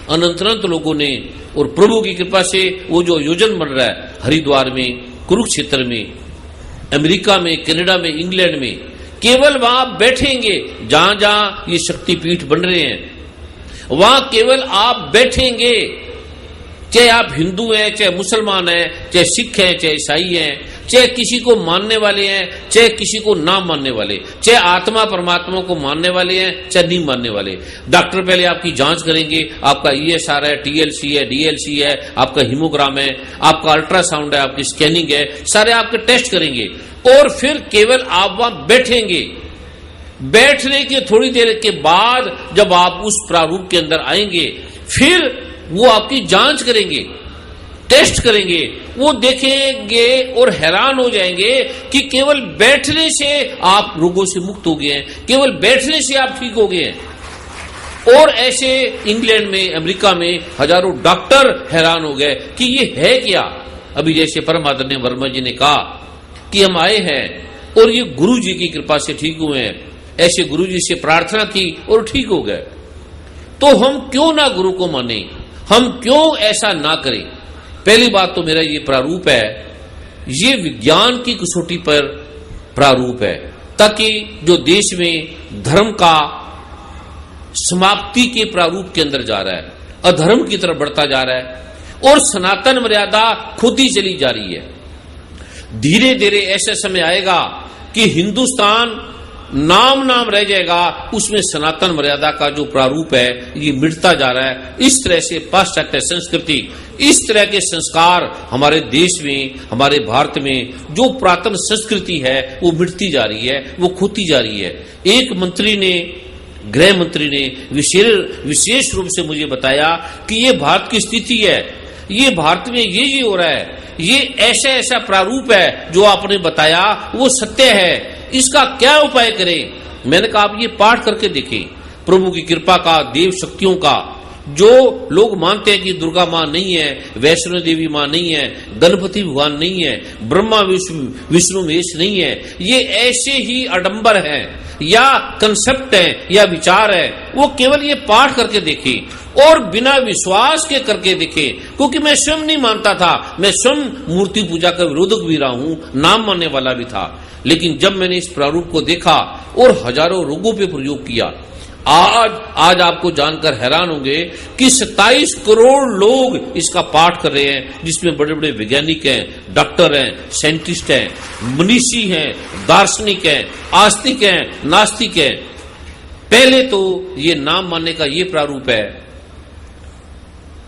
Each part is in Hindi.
अनंत लोगों ने, और प्रभु की कृपा से वो जो आयोजन बन रहा है हरिद्वार में, कुरुक्षेत्र में, अमेरिका में, कनाडा में, इंग्लैंड में, केवल वहां बैठेंगे जहां जहां ये शक्तिपीठ बन रहे हैं, वहां केवल आप बैठेंगे, चाहे आप हिंदू हैं, चाहे मुसलमान हैं, चाहे सिख हैं, चाहे ईसाई हैं, चाहे किसी को मानने वाले हैं, चाहे किसी को ना मानने वाले, चाहे आत्मा परमात्मा को मानने वाले हैं, चाहे नहीं मानने वाले। डॉक्टर पहले आपकी जांच करेंगे, आपका ESR है, TLC है, DLC है, आपका हीमोग्राम है, आपका अल्ट्रासाउंड है, आपकी स्कैनिंग है, सारे आपके टेस्ट करेंगे, और फिर केवल आप वहां बैठेंगे। बैठने के थोड़ी देर के बाद जब आप उस प्रारूप के अंदर आएंगे, फिर वो आपकी जांच करेंगे, टेस्ट करेंगे, वो देखेंगे और हैरान हो जाएंगे कि केवल बैठने से आप रोगों से मुक्त हो गए हैं, केवल बैठने से आप ठीक हो गए हैं। और ऐसे इंग्लैंड में, अमेरिका में हजारों डॉक्टर हैरान हो गए कि ये है क्या। अभी जैसे परम आदरणीय वर्मा जी ने कहा कि हम आए हैं और ये गुरु जी की कृपा से ठीक हुए हैं, ऐसे गुरु जी से प्रार्थना की और ठीक हो गए, तो हम क्यों ना गुरु को माने, हम क्यों ऐसा ना करें। पहली बात तो मेरा ये प्रारूप है, ये विज्ञान की कसौटी पर प्रारूप है, ताकि जो देश में धर्म का समाप्ति के प्रारूप के अंदर जा रहा है, अधर्म की तरफ बढ़ता जा रहा है और सनातन मर्यादा खुद ही चली जा रही है। धीरे धीरे ऐसा समय आएगा कि हिंदुस्तान नाम रह जाएगा, उसमें सनातन मर्यादा का जो प्रारूप है ये मिटता जा रहा है। इस तरह से पाश्चात्य संस्कृति, इस तरह के संस्कार हमारे देश में, हमारे भारत में जो पुरातन संस्कृति है वो मिटती जा रही है, वो खोती जा रही है। एक मंत्री ने, गृह मंत्री ने विशेष रूप से मुझे बताया कि ये भारत की स्थिति है, ये भारत में ये हो रहा है, ये ऐसा प्रारूप है जो आपने बताया वो सत्य है, इसका क्या उपाय करें। मैंने कहा आप ये पाठ करके देखें, प्रभु की कृपा का, देव शक्तियों का। जो लोग मानते हैं कि दुर्गा मां नहीं है, वैष्णो देवी मां नहीं है, गणपति भगवान नहीं है, ब्रह्मा विष्णु महेश नहीं है, ये ऐसे ही आडंबर हैं या कंसेप्ट हैं या विचार है, वो केवल ये पाठ करके देखें और बिना विश्वास के करके देखें। क्योंकि मैं स्वयं नहीं मानता था, मैं स्वयं मूर्ति पूजा का विरोधक भी रहा हूं, नाम मानने वाला भी था, लेकिन जब मैंने इस प्रारूप को देखा और हजारों रोगों पे प्रयोग किया, आज आपको जानकर हैरान होंगे कि 27 करोड़ लोग इसका पाठ कर रहे हैं, जिसमें बड़े बड़े वैज्ञानिक हैं, डॉक्टर हैं, साइंटिस्ट हैं, मनीषी हैं, दार्शनिक हैं, आस्तिक हैं, नास्तिक हैं। पहले तो ये नाम मानने का ये प्रारूप है,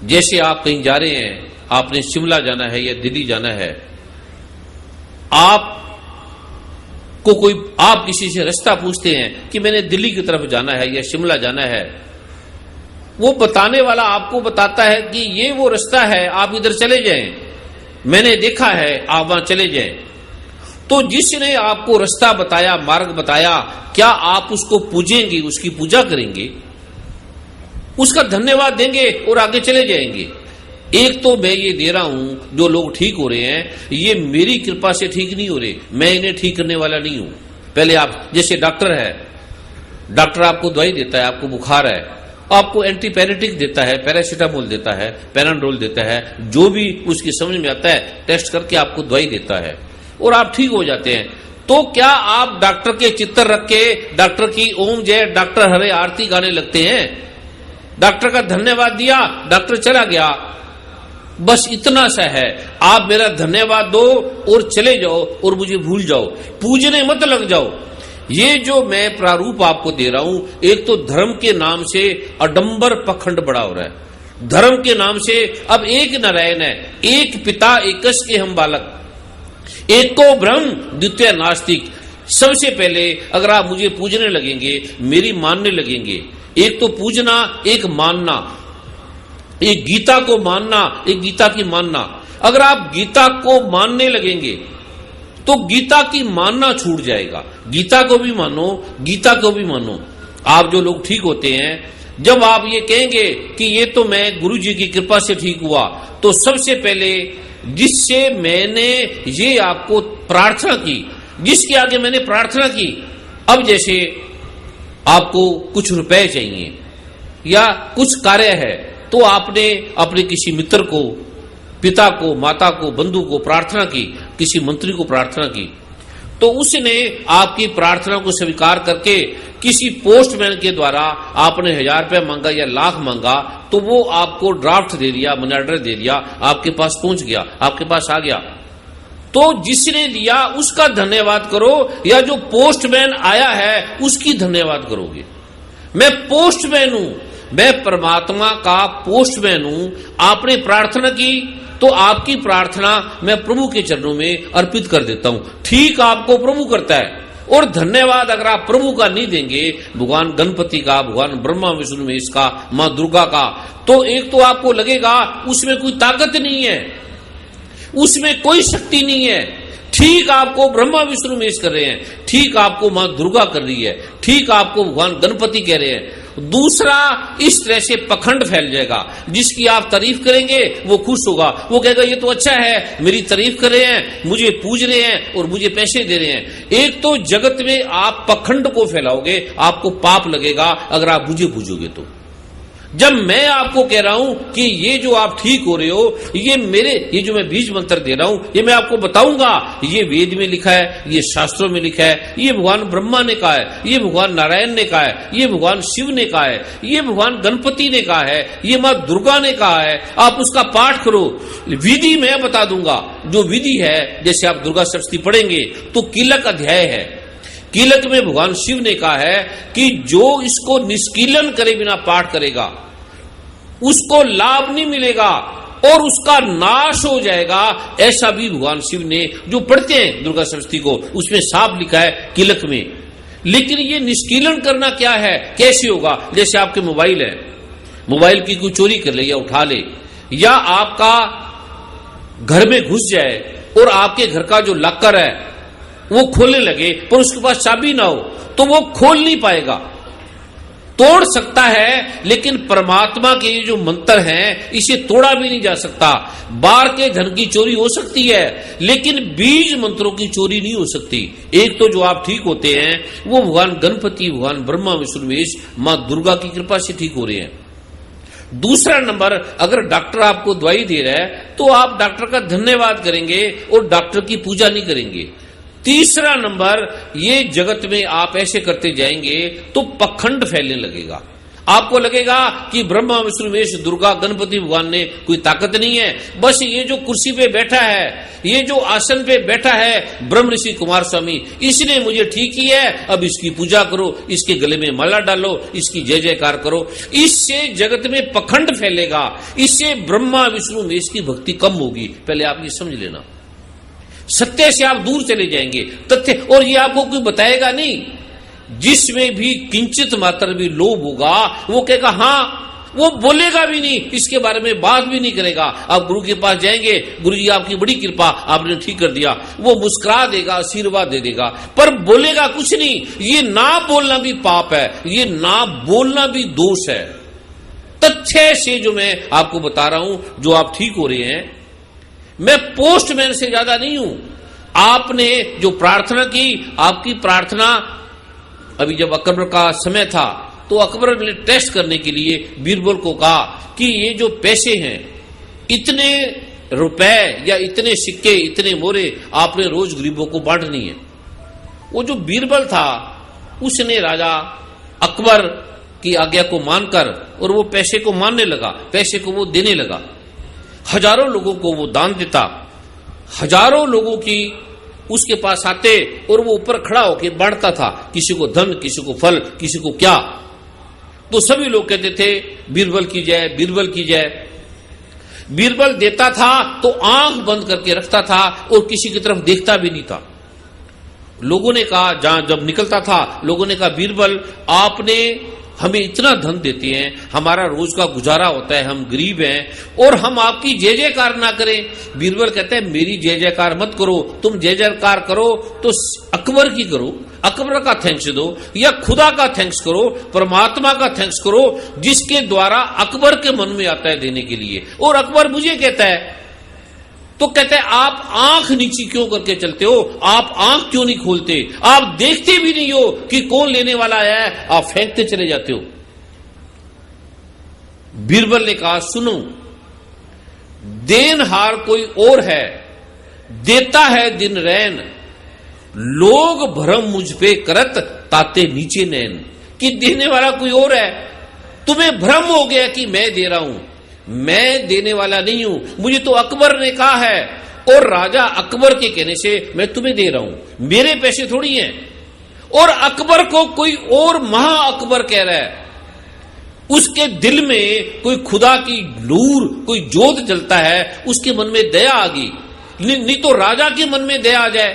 जैसे आप कहीं जा रहे हैं, आपने शिमला जाना है या दिल्ली जाना है, आप किसी से रास्ता पूछते हैं कि मैंने दिल्ली की तरफ जाना है या शिमला जाना है, वो बताने वाला आपको बताता है कि ये वो रास्ता है, आप इधर चले जाएं, मैंने देखा है, आप वहां चले जाएं। तो जिसने आपको रास्ता बताया, मार्ग बताया, क्या आप उसको पूजेंगे, उसकी पूजा करेंगे, उसका धन्यवाद देंगे और आगे चले जाएंगे। एक तो मैं ये दे रहा हूं, जो लोग ठीक हो रहे हैं ये मेरी कृपा से ठीक नहीं हो रहे, मैं इन्हें ठीक करने वाला नहीं हूं। पहले आप, जैसे डॉक्टर है, डॉक्टर आपको दवाई देता है, आपको बुखार है, आपको एंटीपायरेटिक देता है, पैरासीटामोल देता है, पैराडोल देता है, जो भी उसकी समझ में आता है टेस्ट करके आपको दवाई देता है और आप ठीक हो जाते हैं। तो क्या आप डॉक्टर के चित्र रख के डॉक्टर की ओम जय डॉक्टर हरे आरती गाने लगते हैं? डॉक्टर का धन्यवाद दिया, डॉक्टर चला गया, बस इतना सा है। आप मेरा धन्यवाद दो और चले जाओ और मुझे भूल जाओ, पूजने मत लग जाओ। ये जो मैं प्रारूप आपको दे रहा हूं, एक तो धर्म के नाम से अडंबर पखंड बड़ा हो रहा है। धर्म के नाम से अब एक नारायण है, एक पिता एकस के हम बालक, एको ब्रह्म द्वितीय नास्तिक। सबसे पहले अगर आप मुझे पूजने लगेंगे, मेरी मानने लगेंगे, एक तो पूजना, एक मानना, एक गीता को मानना, एक गीता की मानना। अगर आप गीता को मानने लगेंगे तो गीता की मानना छूट जाएगा। गीता को भी मानो, गीता को भी मानो। आप जो लोग ठीक होते हैं, जब आप ये कहेंगे कि ये तो मैं गुरु जी की कृपा से ठीक हुआ, तो सबसे पहले जिससे मैंने ये आपको प्रार्थना की, जिसके आगे मैंने प्रार्थना की, अब जैसे आपको कुछ रुपए चाहिए या कुछ कार्य है तो आपने अपने किसी मित्र को, पिता को, माता को, बंधु को प्रार्थना की, किसी मंत्री को प्रार्थना की, तो उसने आपकी प्रार्थना को स्वीकार करके किसी पोस्टमैन के द्वारा आपने 1000 रुपया मांगा या लाख मांगा, तो वो आपको ड्राफ्ट दे दिया, मनी ऑर्डर दे दिया, आपके पास पहुंच गया, आपके पास आ गया। तो जिसने दिया उसका धन्यवाद करो, या जो पोस्टमैन आया है उसकी धन्यवाद करोगे। मैं पोस्टमैन हूं, मैं परमात्मा का पोस्टमैन हूं। आपने प्रार्थना की तो आपकी प्रार्थना मैं प्रभु के चरणों में अर्पित कर देता हूं, ठीक आपको प्रभु करता है। और धन्यवाद अगर आप प्रभु का नहीं देंगे, भगवान गणपति का, भगवान ब्रह्मा विष्णु महेश का, मां दुर्गा का, तो एक तो आपको लगेगा उसमें कोई ताकत नहीं है, उसमें कोई शक्ति नहीं है। ठीक आपको ब्रह्मा विष्णु महेश कर रहे हैं, ठीक आपको मां दुर्गा कर रही है, ठीक आपको भगवान गणपति कह रहे हैं। दूसरा, इस तरह से पखंड फैल जाएगा, जिसकी आप तारीफ करेंगे वो खुश होगा, वो कहेगा ये तो अच्छा है, मेरी तारीफ कर रहे हैं, मुझे पूज रहे हैं और मुझे पैसे दे रहे हैं। एक तो जगत में आप पखंड को फैलाओगे, आपको पाप लगेगा अगर आप मुझे पूजोगे तो। जब मैं आपको कह रहा हूं कि ये जो आप ठीक हो रहे हो, ये जो मैं बीज मंत्र दे रहा हूं, ये मैं आपको बताऊंगा, ये वेद में लिखा है, ये शास्त्रों में लिखा है, ये भगवान ब्रह्मा ने कहा है, ये भगवान नारायण ने कहा है, ये भगवान शिव ने कहा है, ये भगवान गणपति ने कहा है, ये मां दुर्गा ने कहा है, आप उसका पाठ करो। विधि मैं बता दूंगा, जो विधि है, जैसे आप दुर्गा सप्तशती पढ़ेंगे तो कीलक अध्याय है, कीलक में भगवान शिव ने कहा है कि जो इसको निष्कीलन करे बिना पाठ करेगा उसको लाभ नहीं मिलेगा और उसका नाश हो जाएगा। ऐसा भी भगवान शिव ने, जो पढ़ते हैं दुर्गा सप्तशती को, उसमें साफ लिखा है कीलक में। लेकिन ये निष्कीलन करना क्या है, कैसे होगा? जैसे आपके मोबाइल है, मोबाइल की कोई चोरी कर ले या उठा ले, या आपका घर में घुस जाए और आपके घर का जो लॉकर है वो खोलने लगे, पर उसके पास चाबी ना हो, तो वो खोल नहीं पाएगा। तोड़ सकता है, लेकिन परमात्मा के जो मंत्र हैं इसे तोड़ा भी नहीं जा सकता। बाहर के धन की चोरी हो सकती है, लेकिन बीज मंत्रों की चोरी नहीं हो सकती। एक तो जो आप ठीक होते हैं वो भगवान गणपति, भगवान ब्रह्मा विष्णु महेश, मां दुर्गा की कृपा से ठीक हो रहे हैं। दूसरा नंबर, अगर डॉक्टर आपको दवाई दे रहा है तो आप डॉक्टर का धन्यवाद करेंगे और डॉक्टर की पूजा नहीं करेंगे। तीसरा नंबर, ये जगत में आप ऐसे करते जाएंगे तो पखंड फैलने लगेगा। आपको लगेगा कि ब्रह्मा विष्णु महेश दुर्गा गणपति भगवान ने कोई ताकत नहीं है, बस ये जो कुर्सी पे बैठा है, ये जो आसन पे बैठा है ब्रह्म ऋषि कुमार स्वामी, इसने मुझे ठीक किया है, अब इसकी पूजा करो, इसके गले में माला डालो, इसकी जय जयकार करो। इससे जगत में पखंड फैलेगा, इससे ब्रह्मा विष्णु महेश की भक्ति कम होगी। पहले आप ये समझ लेना, सत्य से आप दूर चले जाएंगे, तथ्य, और ये आपको कोई बताएगा नहीं। जिसमें भी किंचित मात्र भी लोभ होगा वो कहेगा हाँ, वो बोलेगा भी नहीं, इसके बारे में बात भी नहीं करेगा। आप गुरु के पास जाएंगे, गुरु जी आपकी बड़ी कृपा, आपने ठीक कर दिया, वो मुस्कुरा देगा, आशीर्वाद दे देगा, पर बोलेगा कुछ नहीं। ये ना बोलना भी पाप है, ये ना बोलना भी दोष है। तथ्य से जो मैं आपको बता रहा हूं, जो आप ठीक हो रहे हैं, मैं पोस्टमैन से ज्यादा नहीं हूं। आपने जो प्रार्थना की, आपकी प्रार्थना, अभी जब अकबर का समय था तो अकबर ने टेस्ट करने के लिए बीरबल को कहा कि ये जो पैसे हैं, इतने रुपए या इतने सिक्के, इतने मोहरे आपने रोज गरीबों को बांटनी है। वो जो बीरबल था उसने राजा अकबर की आज्ञा को मानकर और वो पैसे को मानने लगा, पैसे को वो देने लगा। हजारों लोगों को वो दान देता, हजारों लोगों की उसके पास आते और वो ऊपर खड़ा होकर बांटता था, किसी को धन, किसी को फल, किसी को क्या। तो सभी लोग कहते थे बीरबल की जय, बीरबल की जय। बीरबल देता था तो आंख बंद करके रखता था और किसी की तरफ देखता भी नहीं था। लोगों ने कहा, जहां जब निकलता था, लोगों ने कहा बीरबल आपने हमें इतना धन देते हैं, हमारा रोज का गुजारा होता है, हम गरीब हैं और हम आपकी जय जयकार ना करें। बीरबल कहते हैं मेरी जय जयकार मत करो, तुम जय जयकार करो तो अकबर की करो, अकबर का थैंक्स दो, या खुदा का थैंक्स करो, परमात्मा का थैंक्स करो, जिसके द्वारा अकबर के मन में आता है देने के लिए। और अकबर मुझे कहता है, तो कहते हैं आप आंख नीची क्यों करके चलते हो, आप आंख क्यों नहीं खोलते, आप देखते भी नहीं हो कि कौन लेने वाला है, आप फेंकते चले जाते हो। बीरबल ने कहा, सुनो, देनहार कोई और है, देता है दिन रैन, लोग भरम मुझ पे करत ताते नीचे नैन। कि देने वाला कोई और है, तुम्हें भ्रम हो गया कि मैं दे रहा हूं, मैं देने वाला नहीं हूं, मुझे तो अकबर ने कहा है और राजा अकबर के कहने से मैं तुम्हें दे रहा हूं, मेरे पैसे थोड़ी हैं। और अकबर को कोई और महा अकबर कह रहा है, उसके दिल में कोई खुदा की नूर, कोई जोत जलता है, उसके मन में दया आ गई। नहीं तो राजा के मन में दया आ जाए,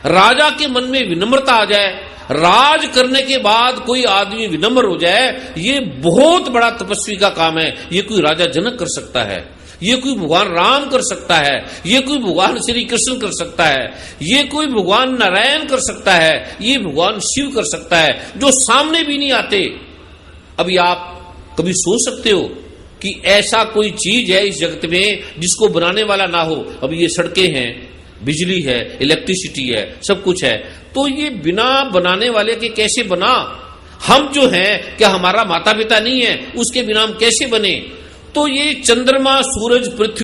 राजा के मन में विनम्रता आ जाए, राज करने के बाद कोई आदमी विनम्र हो जाए, ये बहुत बड़ा तपस्वी का काम है। ये कोई राजा जनक कर सकता है, ये कोई भगवान राम कर सकता है, ये कोई भगवान श्री कृष्ण कर सकता है, ये कोई भगवान नारायण कर सकता है, ये भगवान शिव कर सकता है, जो सामने भी नहीं आते। अभी आप कभी सोच सकते हो कि ऐसा कोई चीज है इस जगत में जिसको बनाने वाला ना हो? अभी ये सड़कें हैं, बिजली है, इलेक्ट्रिसिटी है, सब कुछ है, तो ये बिना बनाने वाले के कैसे बना? हम जो हैं, क्या हमारा माता पिता नहीं है? उसके बिना हम कैसे बने? तो ये चंद्रमा, सूरज, पृथ्वी